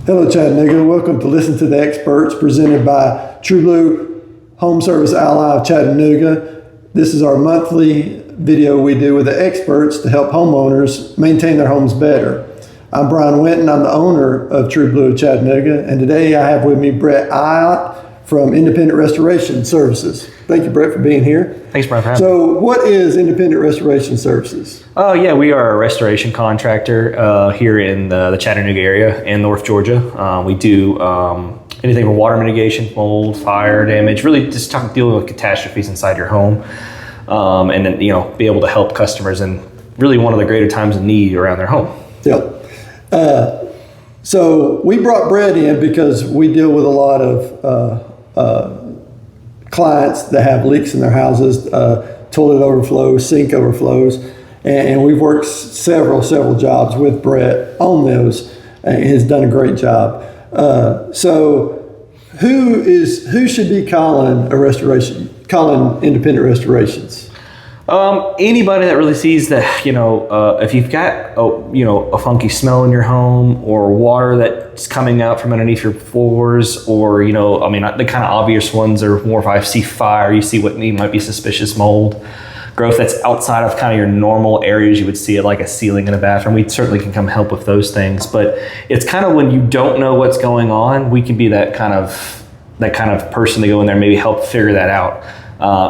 Hello, Chattanooga. Welcome to Listen to the Experts, presented by TruBlue Home Service Ally of Chattanooga. This is our monthly video we do with the experts to help homeowners maintain their homes better. I'm Brian Winton. I'm the owner of TruBlue Chattanooga, and today I have with me Brett Iott from Independent Restoration Services. Thank you, Brett, for being here. Thanks, Brian, for having me. So what is Independent Restoration Services? Oh, yeah, we are a restoration contractor here in the Chattanooga area in North Georgia. We do anything from water mitigation, mold, fire damage, really just dealing with catastrophes inside your home, and then, be able to help customers in really one of the greater times of need around their home. Yep. So we brought Brett in because we deal with a lot of clients that have leaks in their houses, toilet overflows, sink overflows, and we've worked several jobs with Brett on those, and he's done a great job. So who should be calling independent restorations? Anybody that really sees that, if you've got a funky smell in your home, or water that's coming out from underneath your floors, or the kind of obvious ones are more if I see fire, you see what might be suspicious mold growth that's outside of kind of your normal areas. You would see it like a ceiling in a bathroom. We certainly can come help with those things, but it's kind of when you don't know what's going on, we can be that kind of person to go in there and maybe help figure that out.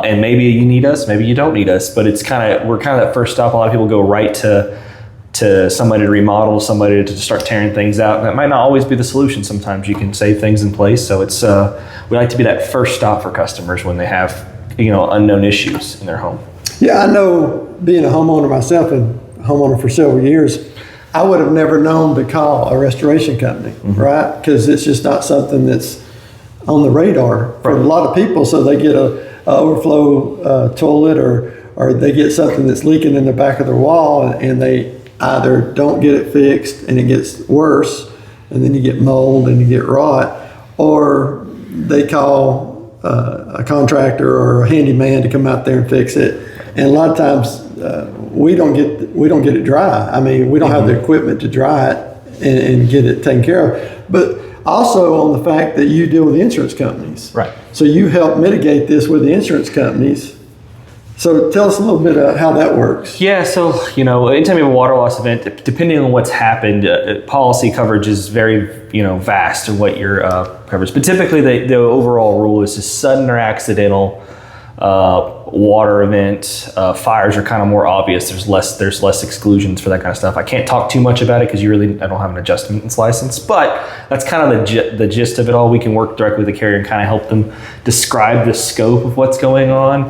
And maybe you need us, maybe you don't need us, but we're kind of that first stop. A lot of people go right to somebody to remodel, somebody to start tearing things out. And that might not always be the solution. Sometimes you can save things in place. So it's we like to be that first stop for customers when they have unknown issues in their home. Yeah, I know, being a homeowner myself and homeowner for several years, I would have never known to call a restoration company, right? Because it's just not something that's on the radar for a lot of people. So they get a overflow toilet, or they get something that's leaking in the back of their wall, and they either don't get it fixed and it gets worse, and then you get mold and you get rot, or they call a contractor or a handyman to come out there and fix it. And a lot of times we don't get it dry. I mean, we don't have the equipment to dry it and get it taken care of. But also on the fact that you deal with the insurance companies. Right. So you help mitigate this with the insurance companies. So tell us a little bit about how that works. Yeah, so, anytime you have a water loss event, depending on what's happened, policy coverage is very, vast in what your coverage. But typically the overall rule is just sudden or accidental water event. Fires are kind of more obvious. There's less exclusions for that kind of stuff. I can't talk too much about it because I don't have an adjustments license, but that's kind of the gist of it all. We can work directly with the carrier and kind of help them describe the scope of what's going on,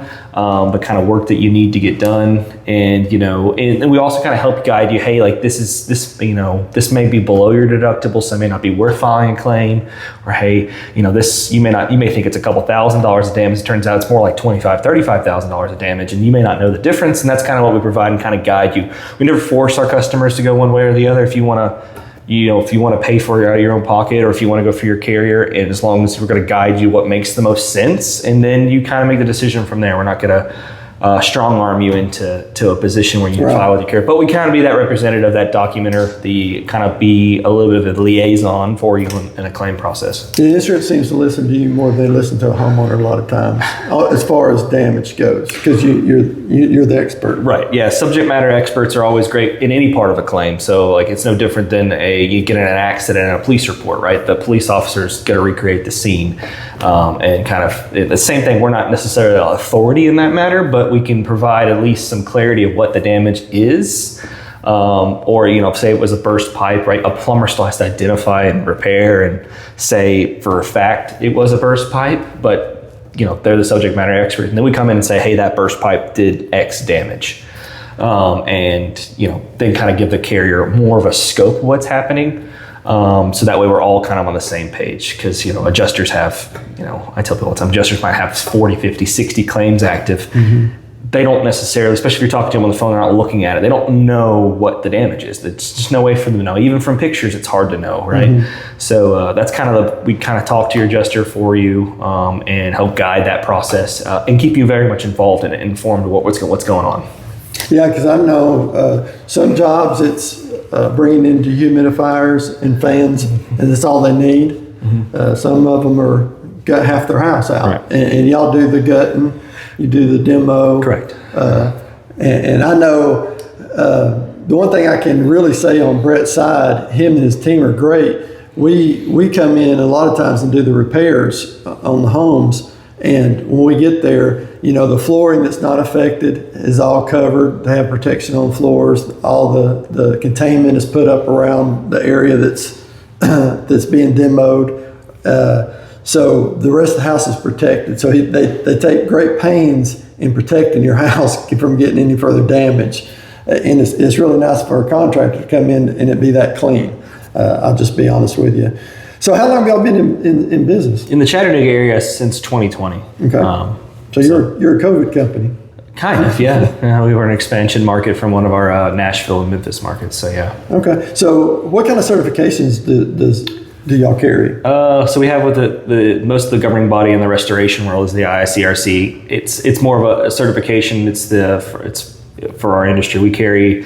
the kind of work that you need to get done, and we also kind of help guide you. Hey, like this may be below your deductible, so it may not be worth filing a claim, or hey, this you may think it's a couple $1,000s of damage. It turns out it's more like $35,000 of damage, and you may not know the difference. And that's kind of what we provide and kind of guide you. We never force our customers to go one way or the other. If you want to pay for it out of your own pocket, or if you want to go for your carrier, and as long as we're going to guide you what makes the most sense, and then you kind of make the decision from there. We're not going to strong arm you into a position where you file with your carrier, but we kind of be that representative, that documenter, the kind of be a little bit of a liaison for you in a claim process. The insurance seems to listen to you more than they listen to a homeowner a lot of times, as far as damage goes, because you're the expert. Right. Yeah. Subject matter experts are always great in any part of a claim. So like it's no different than you get in an accident and a police report, right? The police officer's going to recreate the scene, and kind of the same thing. We're not necessarily an authority in that matter, but we can provide at least some clarity of what the damage is. Or, say it was a burst pipe, right? A plumber still has to identify and repair and say for a fact it was a burst pipe, but they're the subject matter expert. And then we come in and say, hey, that burst pipe did X damage. And then kind of give the carrier more of a scope of what's happening. So that way we're all kind of on the same page, because, adjusters have, I tell people all the time, adjusters might have 40, 50, 60 claims active. They don't necessarily, especially if you're talking to them on the phone, they're not looking at it. They don't know what the damage is. There's just no way for them to know. Even from pictures, it's hard to know, right? So that's kind of we kind of talk to your adjuster for you, and help guide that process, and keep you very much involved and informed of what's going on. Yeah, because I know some jobs it's bringing in dehumidifiers and fans, and that's all they need. Some of them are got half their house out, Right. and y'all do the gutting, you do the demo. Correct. And I know the one thing I can really say on Brett's side, him and his team are great. We come in a lot of times and do the repairs on the homes. And when we get there, the flooring that's not affected is all covered. They have protection on floors. All the containment is put up around the area that's that's being demoed. So the rest of the house is protected. So they take great pains in protecting your house from getting any further damage. And it's really nice for a contractor to come in and it be that clean. I'll just be honest with you. So how long have y'all been in business? In the Chattanooga area since 2020. Okay. So you're a COVID company. Kind of, yeah. We were an expansion market from one of our Nashville and Memphis markets, so yeah. Okay. So what kind of certifications do y'all carry? So we have with the most of the governing body in the restoration world is the ISCRC. It's more of a certification. It's for our industry. We carry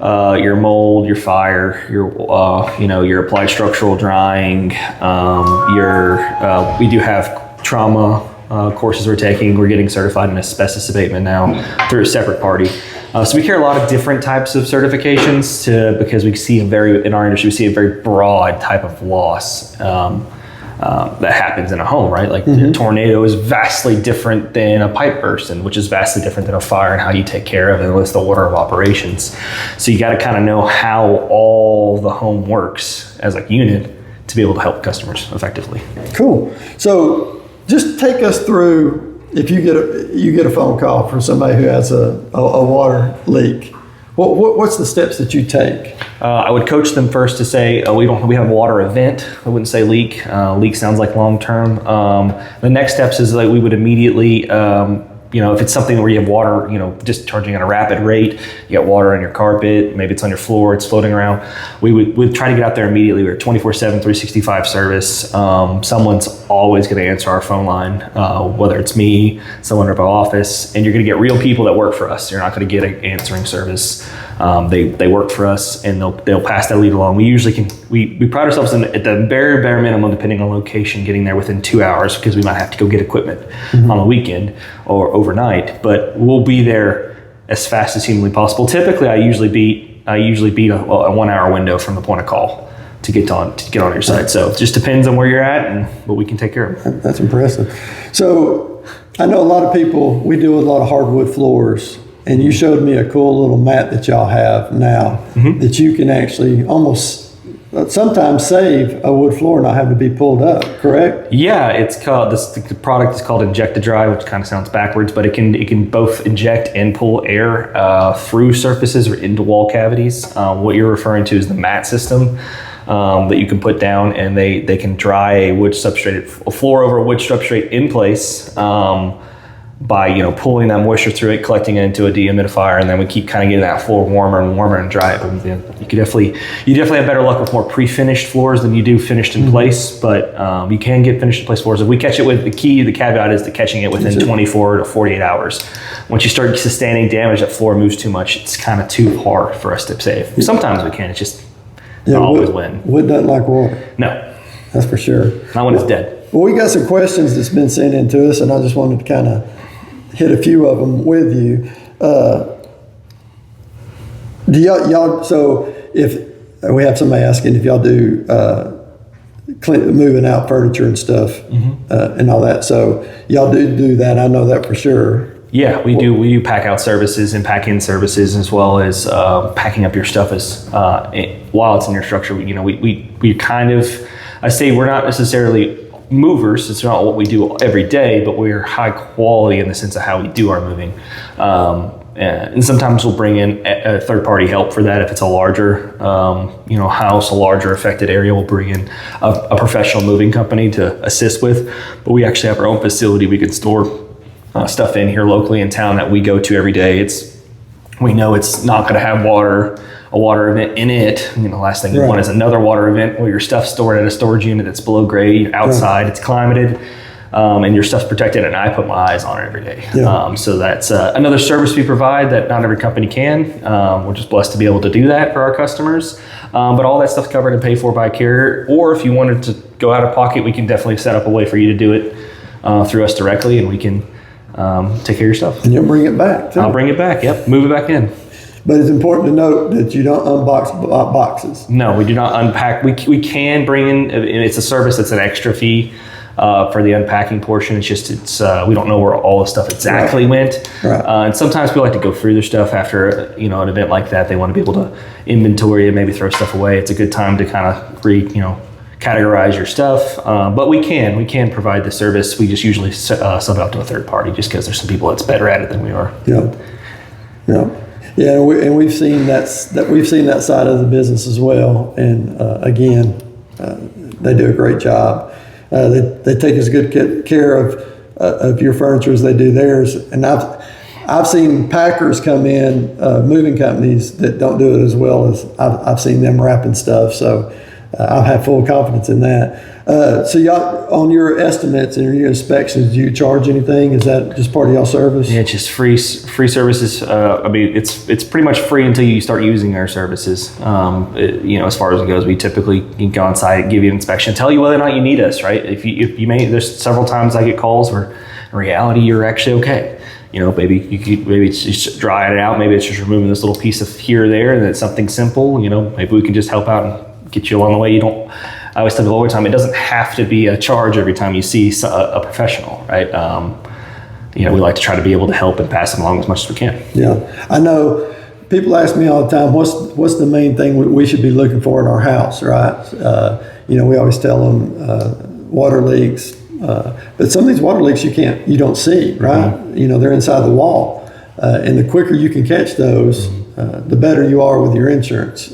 your mold, your fire, your applied structural drying. We do have trauma courses we're taking. We're getting certified in asbestos abatement now through a separate party. So we carry a lot of different types of certifications because we see in our industry, we see a very broad type of loss that happens in a home, right? Like a tornado is vastly different than a pipe burst, which is vastly different than a fire and how you take care of it, and what's the order of operations. So you got to kind of know how all the home works as a unit to be able to help customers effectively. Cool. So just take us through, if you get a phone call from somebody who has a water leak, what's the steps that you take? I would coach them first to say, we have a water event. I wouldn't say leak. Leak sounds like long term. The next steps is like we would immediately, if it's something where you have water, discharging at a rapid rate, you got water on your carpet, maybe it's on your floor, it's floating around. We'd try to get out there immediately. We're 24/7, 365 service. Someone's always going to answer our phone line, whether it's me, someone at our office, and you're going to get real people that work for us. You're not going to get an answering service. They work for us, and they'll pass that lead along. We usually we pride ourselves at the very bare minimum, depending on location, getting there within 2 hours because we might have to go get equipment on the weekend or overnight. But we'll be there as fast as humanly possible. Typically, I usually beat a 1 hour window from the point of call to get on your site. So it just depends on where you're at, but we can take care of it. That's impressive. So I know a lot of people. We deal with a lot of hardwood floors. And you showed me a cool little mat that y'all have now that you can actually almost sometimes save a wood floor and not have to be pulled up, correct? Yeah, it's called the product is called Inject to Dry, which kind of sounds backwards, but it can both inject and pull air through surfaces or into wall cavities. What you're referring to is the mat system that you can put down, and they can dry a floor over a wood substrate in place. By pulling that moisture through it, collecting it into a dehumidifier, and then we keep kind of getting that floor warmer and warmer and dry it. You definitely have better luck with more pre-finished floors than you do finished in place, but you can get finished in place floors. If we catch it with the caveat is to catching it within 24 to 48 hours. Once you start sustaining damage, that floor moves too much. It's kind of too hard for us to save. Sometimes we can. It's just not always win. Wood doesn't like water. No, that's for sure. Not when it's dead. Well, we got some questions that's been sent in to us, and I just wanted to kind of hit a few of them with you. Do y'all? So if we have somebody asking if y'all do moving out furniture and stuff and all that, so y'all do that. I know that for sure. Yeah, we do. We do pack out services and pack in services, as well as packing up your stuff while it's in your structure. We kind of, I say we're not necessarily movers. It's not what we do every day, but we're high quality in the sense of how we do our moving. And sometimes we'll bring in a third-party help for that. If it's a larger, house, a larger affected area, we'll bring in a professional moving company to assist with. But we actually have our own facility. We can store stuff in here locally in town that we go to every day. We know it's not going to have a water event in it. The last thing you want is another water event where your stuff's stored at a storage unit that's below grade, outside, it's climated. and your stuff's protected, and I put my eyes on it every day. Yeah. So that's another service we provide that not every company can. We're just blessed to be able to do that for our customers. But all that stuff's covered and paid for by a carrier. Or if you wanted to go out of pocket, we can definitely set up a way for you to do it through us directly, and we can take care of your stuff. And you'll bring it back, too. I'll bring it back. Yep, move it back in. But it's important to note that you don't unbox boxes. No, we do not unpack. We can bring in, and it's a service that's an extra fee for the unpacking portion. It's just, we don't know where all the stuff exactly went. Right. And sometimes people like to go through their stuff after, an event like that. They want to be able to inventory and maybe throw stuff away. It's a good time to kind of categorize your stuff. But we can provide the service. We just usually sub out to a third party just because there's some people that's better at it than we are. Yeah, and we've seen that side of the business as well. And again, they do a great job. They take as good care of your furniture as they do theirs. And I've seen packers come in, moving companies that don't do it as well as I've seen them wrapping stuff. So I have full confidence in that. So y'all, on your estimates and your inspections, do you charge anything? Is that just part of y'all service? Yeah, it's just free services. It's pretty much free until you start using our services. As far as it goes, we typically can go on site, give you an inspection, tell you whether or not you need us, right? If you may, there's several times I get calls where in reality you're actually okay. Maybe it's just drying it out. Maybe it's just removing this little piece of here or there, and it's something simple. Maybe we can just help out and get you along the way. I always tell people all the time, it doesn't have to be a charge every time you see a professional, right? We like to try to be able to help and pass them along as much as we can. Yeah, I know people ask me all the time, what's the main thing we should be looking for in our house, right? We always tell them water leaks, but some of these water leaks you don't see, right? Mm-hmm. They're inside the wall, and the quicker you can catch those, the better you are with your insurance.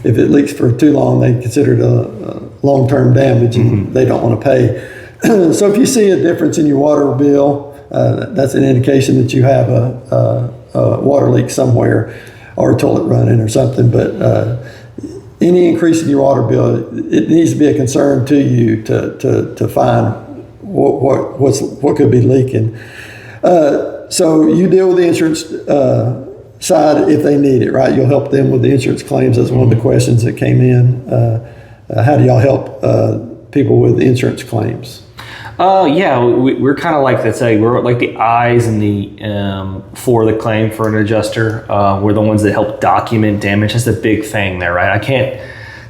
If it leaks for too long, they consider it a long-term damage, and they don't want to pay. So if you see a difference in your water bill, that's an indication that you have a water leak somewhere, or a toilet running or something. But any increase in your water bill, it needs to be a concern to you to find what could be leaking. So you deal with the insurance side if they need it, right? You'll help them with the insurance claims. That's one of the questions that came in. How do y'all help people with insurance claims? We're kind of like we're like the eyes and the for the claim for an adjuster. We're the ones that help document damage. That's the big thing there, right? I can't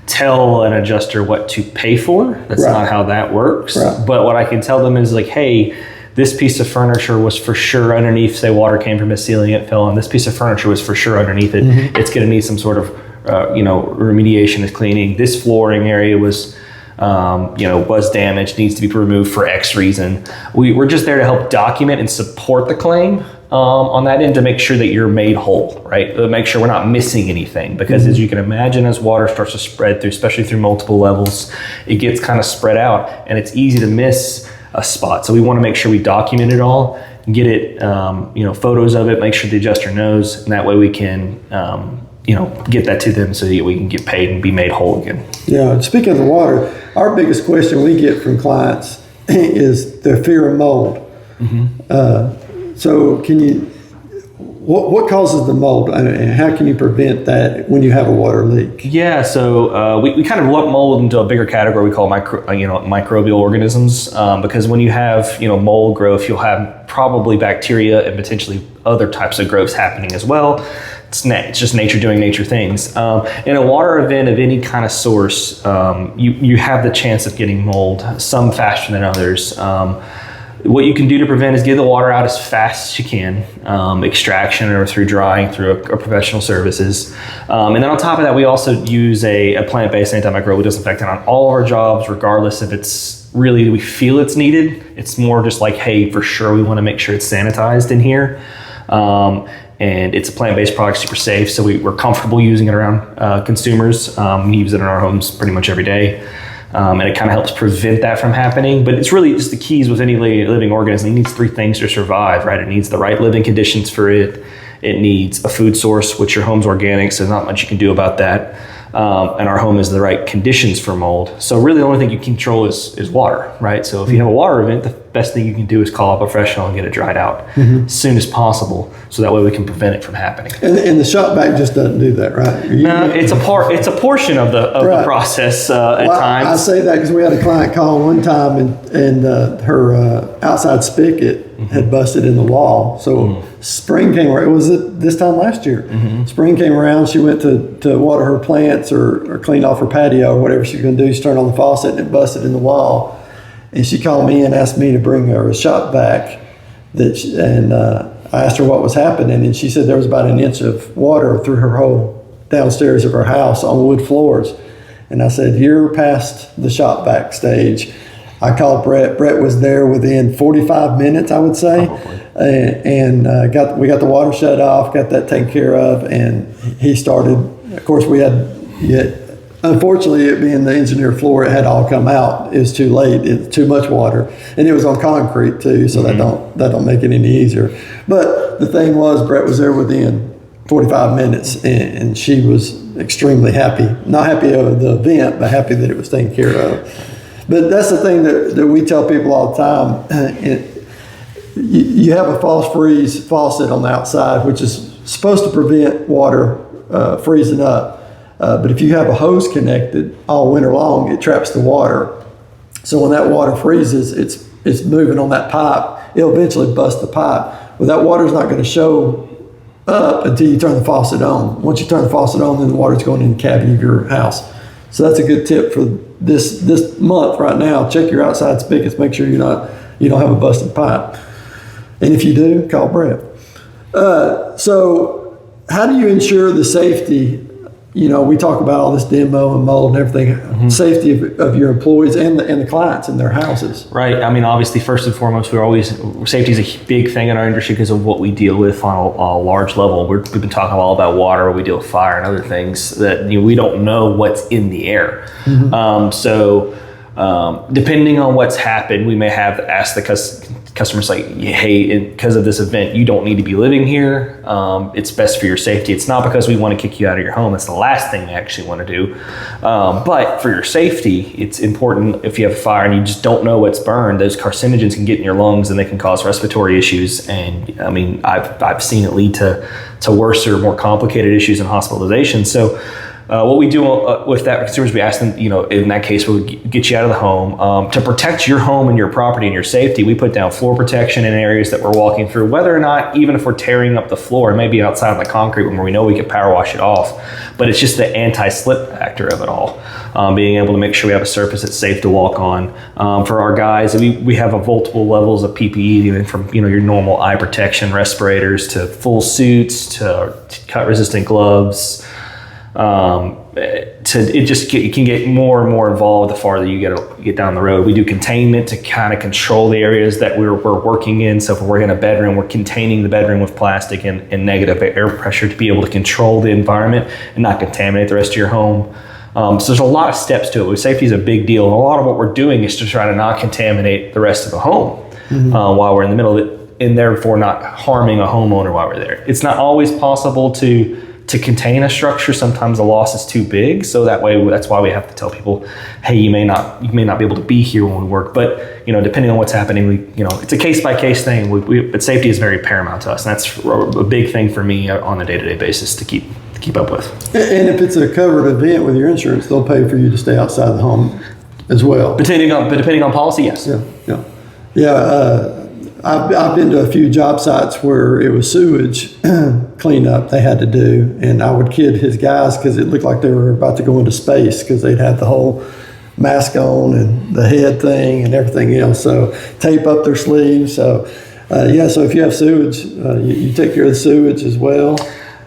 tell an adjuster what to pay for. That's not how that works. Right. But what I can tell them is hey, this piece of furniture was for sure underneath, say water came from a ceiling, it fell on. This piece of furniture was for sure underneath it. Mm-hmm. It's going to need some sort of, remediation and cleaning. This flooring area was damaged, needs to be removed for X reason. We're just there to help document and support the claim on that end to make sure that you're made whole, right? To make sure we're not missing anything. Because as you can imagine, as water starts to spread through, especially through multiple levels, it gets kind of spread out and it's easy to miss a spot. So we want to make sure we document it all, get it, photos of it, make sure the adjuster knows, and that way we can, get that to them so that we can get paid and be made whole again. Yeah. Speaking of the water, our biggest question we get from clients is their fear of mold. Mm-hmm. So what causes the mold, and how can you prevent that when you have a water leak? Yeah, so we kind of lump mold into a bigger category we call microbial organisms, because when you have mold growth, you'll have probably bacteria and potentially other types of growths happening as well. It's just nature doing nature things. In a water event of any kind of source, you have the chance of getting mold, some faster than others. What you can do to prevent is get the water out as fast as you can, extraction or through drying through a professional services. And then on top of that, we also use a plant-based antimicrobial disinfectant on all of our jobs, regardless if it's really, we feel it's needed. It's more just hey, for sure, we want to make sure it's sanitized in here. And it's a plant-based product, super safe, so we're comfortable using it around consumers. We use it in our homes pretty much every day. And it kind of helps prevent that from happening. But it's really just the keys with any living organism. It needs three things to survive, right? It needs the right living conditions for it. It needs a food source, which your home's organic, so not much you can do about that. And our home is the right conditions for mold. So really the only thing you control is water, right? So if you have a water event, best thing you can do is call a professional and get it dried out as soon as possible, so that way we can prevent it from happening. And the shop vac just doesn't do that, right? No, it's a portion of the process at times. I say that because we had a client call one time, and her outside spigot had busted in the wall. So spring came around. It was this time last year. Spring came around. She went to water her plants or clean off her patio or whatever she was going to do. She turned on the faucet and it busted in the wall. And she called me and asked me to bring her a shop vac. I asked her what was happening, and she said there was about an inch of water through her whole downstairs of her house on wood floors. And I said, you're past the shop vac stage. I called Brett. Brett was there within 45 minutes, I would say. We got the water shut off, got that taken care of, and he started. Of course, unfortunately, it being the engineered floor, it had all come out. It was too late. It's too much water, and it was on concrete too, so that don't make it any easier. But the thing was, Brett was there within 45 minutes, and she was extremely happy. Not happy over the event, but happy that it was taken care of. But that's the thing that we tell people all the time. You have a false freeze faucet on the outside, which is supposed to prevent water freezing up. But if you have a hose connected all winter long, it traps the water. So when that water freezes, it's moving on that pipe. It'll eventually bust the pipe. Well, that water's not going to show up until you turn the faucet on. Once you turn the faucet on, then the water's going in the cavity of your house. So that's a good tip for this month right now. Check your outside spigots. Make sure you don't have a busted pipe. And if you do, call Brett. So how do you ensure the safety? We talk about all this demo and mold and everything, safety of your employees and the clients in their houses. Right. I mean, obviously, first and foremost, safety is a big thing in our industry because of what we deal with on a large level. We've been talking all about water, we deal with fire and other things that we don't know what's in the air. Depending on what's happened, we may have asked the customers like, hey, because of this event, you don't need to be living here. It's best for your safety. It's not because we want to kick you out of your home. That's the last thing we actually want to do. But for your safety, it's important if you have a fire and you just don't know what's burned, those carcinogens can get in your lungs and they can cause respiratory issues. And I mean, I've seen it lead to worse or more complicated issues and hospitalization. So what we do with that consumers, we ask them, in that case, we'll get you out of the home. To protect your home and your property and your safety, we put down floor protection in areas that we're walking through, whether or not, even if we're tearing up the floor, it may be outside on the concrete where we know we can power wash it off. But it's just the anti-slip factor of it all. Being able to make sure we have a surface that's safe to walk on. For our guys, we have multiple levels of PPE, even from your normal eye protection, respirators, to full suits, to cut-resistant gloves. It can get more and more involved the farther you get down the road. We do containment to kind of control the areas that we're working in. So if we're in a bedroom, we're containing the bedroom with plastic and negative air pressure to be able to control the environment and not contaminate the rest of your home. So there's a lot of steps to it. Safety is a big deal, and a lot of what we're doing is to try to not contaminate the rest of the home while we're in the middle of it, and therefore not harming a homeowner while we're there. It's not always possible to contain a structure. Sometimes the loss is too big, so that's why we have to tell people, hey, you may not be able to be here when we work. But depending on what's happening, it's a case by case thing. But safety is very paramount to us, and that's a big thing for me on a day-to-day basis to keep up with. And if it's a covered event with your insurance, they'll pay for you to stay outside the home as well. Depending on policy, yes. Yeah. I've been to a few job sites where it was sewage cleanup they had to do, and I would kid his guys because it looked like they were about to go into space because they'd had the whole mask on and the head thing and everything else. So tape up their sleeves. So so if you have sewage, you take care of the sewage as well.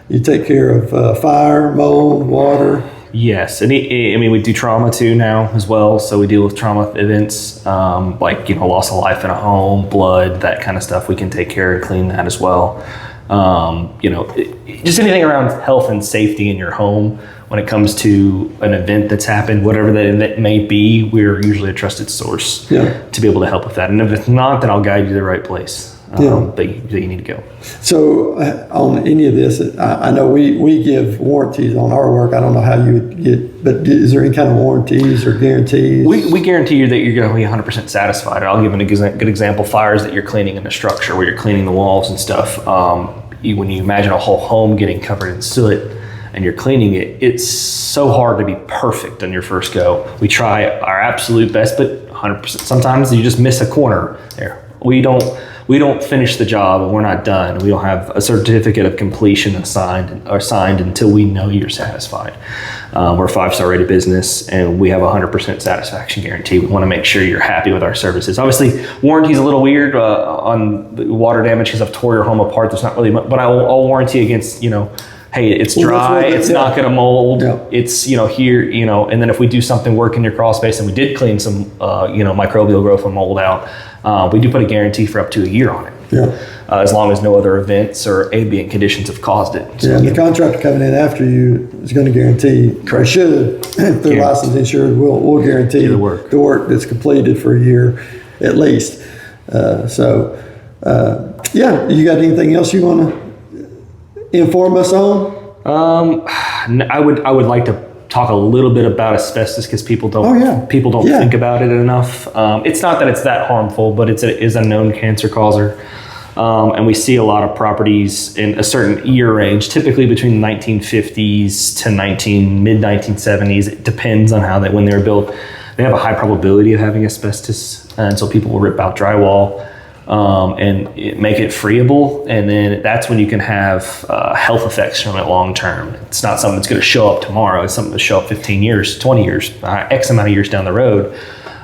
You take care of fire, mold, water. Yes, and we do trauma too now as well. So we deal with trauma events like loss of life in a home, blood, that kind of stuff. We can take care and clean that as well. Just anything around health and safety in your home when it comes to an event that's happened, whatever that event may be. We're usually a trusted source to be able to help with that. And if it's not, then I'll guide you to the right place. that you need to go. So on any of this, I know we give warranties on our work. I don't know how you would get, but is there any kind of warranties or guarantees? We guarantee you that you're going to be 100% satisfied. I'll give a good example. Fires that you're cleaning in a structure where you're cleaning the walls and stuff. When you imagine a whole home getting covered in soot and you're cleaning it, it's so hard to be perfect on your first go. We try our absolute best, but 100%. Sometimes you just miss a corner there. We don't finish the job and we're not done. We don't have a certificate of completion signed until we know you're satisfied. We're a 5-star rated business and we have a 100% satisfaction guarantee. We want to make sure you're happy with our services. Obviously, warranty is a little weird on the water damage because I've tore your home apart. There's not really much, but I'll warranty against, hey, it's dry, it's not going to mold, it's, here, and then if we do something work in your crawl space and we did clean some, microbial growth and mold out, we do put a guarantee for up to a year on it. As long as no other events or ambient conditions have caused it. So, and the contractor coming in after you is going to guarantee, or should, if they're licensed insured, we'll guarantee the work that's completed for a year at least. You got anything else you want to inform us on? I would like to talk a little bit about asbestos because people don't think about it enough. It's not that it's that harmful, but it is a known cancer causer. And we see a lot of properties in a certain year range, typically between the 1950s to mid 1970s. It depends on when they were built. They have a high probability of having asbestos, and so people will rip out drywall and make it freeable, and then that's when you can have health effects from it long term. It's not something that's going to show up tomorrow. It's something to show up 15 years, 20 years, X amount of years down the road.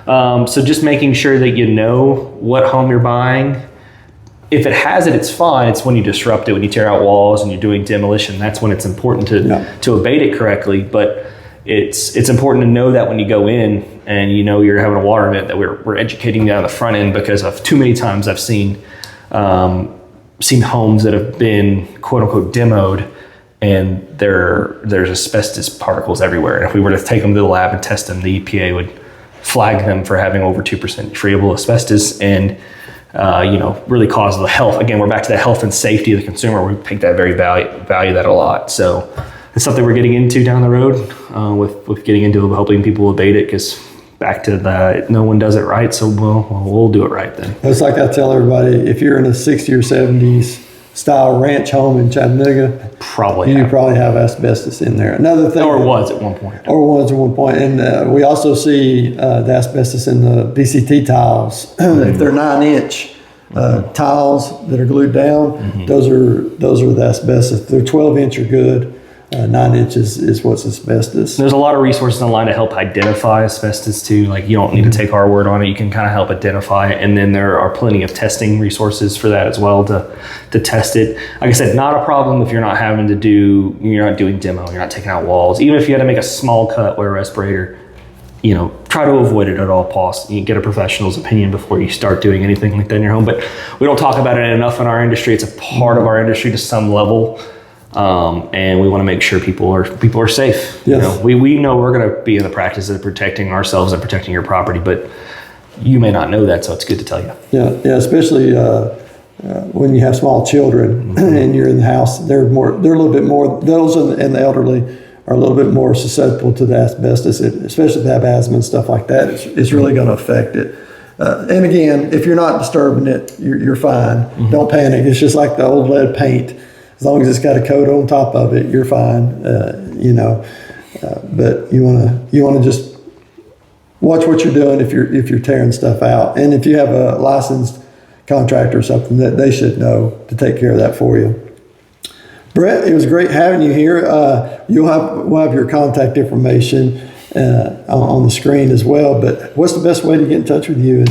So just making sure that you know what home you're buying. If it has it, it's fine. It's when you disrupt it, when you tear out walls and you're doing demolition. That's when it's important to abate it correctly. But it's important to know that when you go in and you're having a water event, that we're educating you on the front end, because of too many times I've seen homes that have been quote unquote demoed and there's asbestos particles everywhere. And if we were to take them to the lab and test them, the EPA would flag them for having over 2% treatable asbestos and really cause the health. Again, we're back to the health and safety of the consumer. We take that very value that a lot. So it's something we're getting into down the road with getting into helping people abate it, because back to that, no one does it right, so we'll do it right then. It's like I tell everybody, if you're in a 60s or 70s style ranch home in Chattanooga, you probably have asbestos in there. Another thing, or was at one point. And we also see the asbestos in the VCT tiles. If they're 9-inch tiles that are glued down, those are the asbestos. If they're 12-inch are good. 9 inches is what's asbestos. There's a lot of resources online to help identify asbestos too. Like, you don't need to take our word on it. You can kind of help identify it. And then there are plenty of testing resources for that as well to test it. Like I said, not a problem if you're not you're not doing demo, you're not taking out walls. Even if you had to make a small cut with a respirator, try to avoid it at all costs. You get a professional's opinion before you start doing anything like that in your home. But we don't talk about it enough in our industry. It's a part of our industry to some level. And we want to make sure people are safe. Yes. We know we're going to be in the practice of protecting ourselves and protecting your property, but you may not know that, so it's good to tell you. Yeah, especially when you have small children and you're in the house. They're a little bit more. Those and the elderly are a little bit more susceptible to the asbestos, especially if they have asthma and stuff like that. It's really going to affect it. And again, if you're not disturbing it, you're fine. Don't panic. It's just like the old lead paint. As long as it's got a coat on top of it, you're fine. But you want to just watch what you're doing if you're tearing stuff out, and if you have a licensed contractor or something, that they should know to take care of that for you. Brett, it was great having you here. We'll have your contact information on the screen as well. But what's the best way to get in touch with you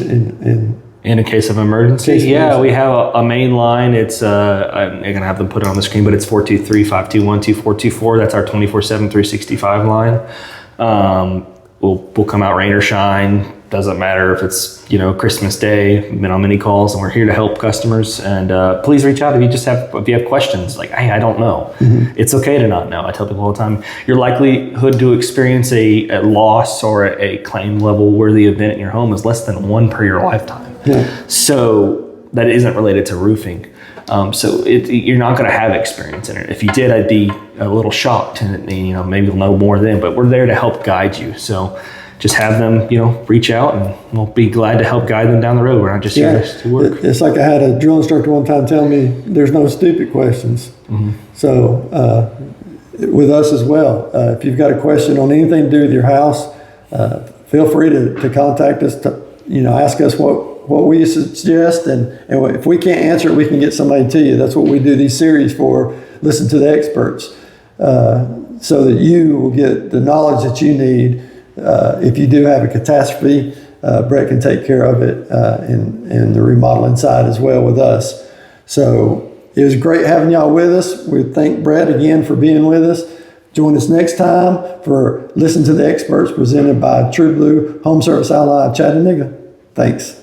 in a case of emergency? We have a main line. It's I'm going to have them put it on the screen, but it's 423-521-2424. That's our 24/7, 365 line. We'll come out rain or shine. Doesn't matter if it's Christmas Day. Been on many calls, and we're here to help customers. And please reach out if you have questions. Like, hey, I don't know. It's okay to not know. I tell people all the time, your likelihood to experience a loss or a claim level worthy event in your home is less than 1 per your lifetime. So that isn't related to roofing. So you're not going to have experience in it. If you did, I'd be a little shocked, and maybe you'll know more then. But we're there to help guide you. So just have them, reach out, and we'll be glad to help guide them down the road. We're not just here to work. It's like I had a drill instructor one time tell me, "There's no stupid questions." Mm-hmm. So with us as well, if you've got a question on anything to do with your house, feel free to contact us. Ask us what we suggest, and if we can't answer it, we can get somebody to you. That's what we do these series for. Listen to the experts, so that you will get the knowledge that you need. If you do have a catastrophe, Brett can take care of it in the remodeling side as well with us. So it was great having y'all with us. We thank Brett again for being with us. Join us next time for Listen to the Experts, presented by TruBlue Home Service Ally of Chattanooga. Thanks.